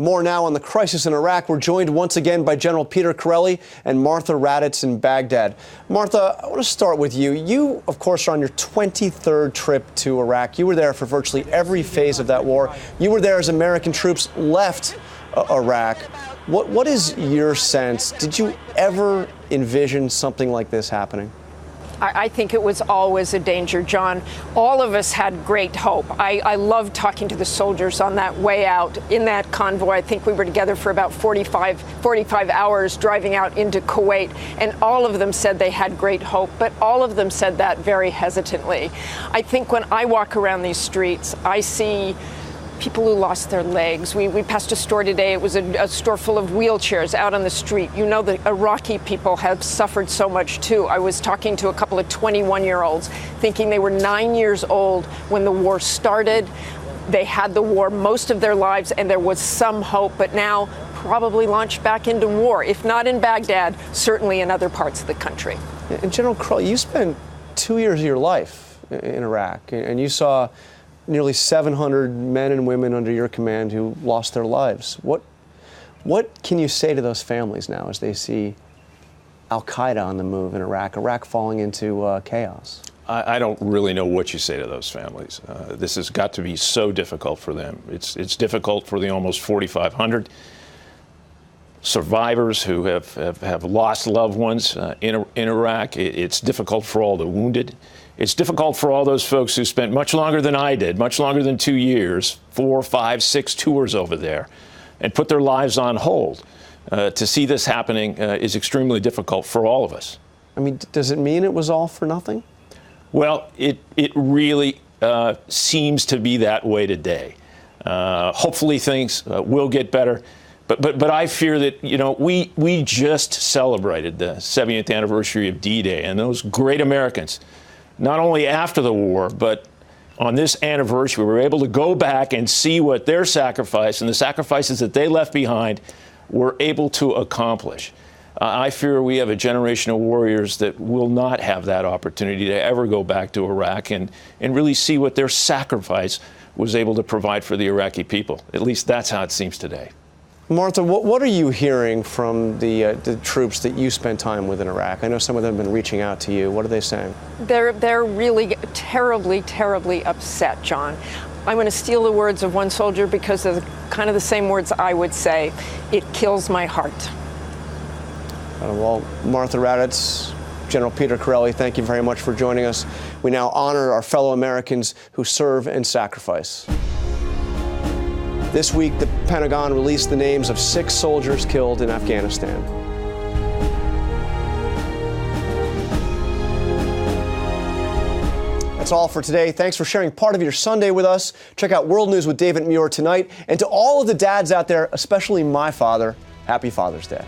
More now on the crisis in Iraq. We're joined once again by General Peter Chiarelli and Martha Raddatz in Baghdad. Martha, I want to start with you. You, of course, are on your 23rd trip to Iraq. You were there for virtually every phase of that war. You were there as American troops left Iraq. What is your sense? Did you ever envision something like this happening? I think it was always a danger, John. All of us had great hope. I loved talking to the soldiers on that way out in that convoy. I think we were together for about 45 hours driving out into Kuwait, and all of them said they had great hope, but all of them said that very hesitantly. I think when I walk around these streets, I see people who lost their legs. We passed a store today. It was a store full of wheelchairs out on the street. You know, the Iraqi people have suffered so much, too. I was talking to a couple of 21-year-olds thinking they were 9 years old when the war started. They had the war most of their lives, and there was some hope, but now probably launched back into war, if not in Baghdad, certainly in other parts of the country. And General Karl, you spent 2 years of your life in Iraq, and you saw nearly 700 men and women under your command who lost their lives. What can you say to those families now as they see al-Qaeda on the move in Iraq falling into chaos? I don't really know what you say to those families. This has got to be so difficult for them. It's difficult for the almost 4,500 survivors who have lost loved ones in Iraq. It's difficult for all the wounded. It's difficult for all those folks who spent much longer than I did, much longer than 2 years, 4, 5, 6 tours over there, and put their lives on hold. To see this happening is extremely difficult for all of us. I mean, does it mean it was all for nothing? Well, it really seems to be that way today. Hopefully things will get better. But I fear that, you know, we just celebrated the 70th anniversary of D-Day, and those great Americans, not only after the war, but on this anniversary, we were able to go back and see what their sacrifice and the sacrifices that they left behind were able to accomplish. I fear we have a generation of warriors that will not have that opportunity to ever go back to Iraq and really see what their sacrifice was able to provide for the Iraqi people. At least that's how it seems today. Martha, what are you hearing from the troops that you spent time with in Iraq? I know some of them have been reaching out to you. What are they saying? They're really terribly, terribly upset, John. I'm going to steal the words of one soldier because they're kind of the same words I would say. It kills my heart. Well, Martha Raddatz, General Peter Chiarelli, thank you very much for joining us. We now honor our fellow Americans who serve and sacrifice. This week, the Pentagon released the names of 6 soldiers killed in Afghanistan. That's all for today. Thanks for sharing part of your Sunday with us. Check out World News with David Muir tonight. And to all of the dads out there, especially my father, happy Father's Day.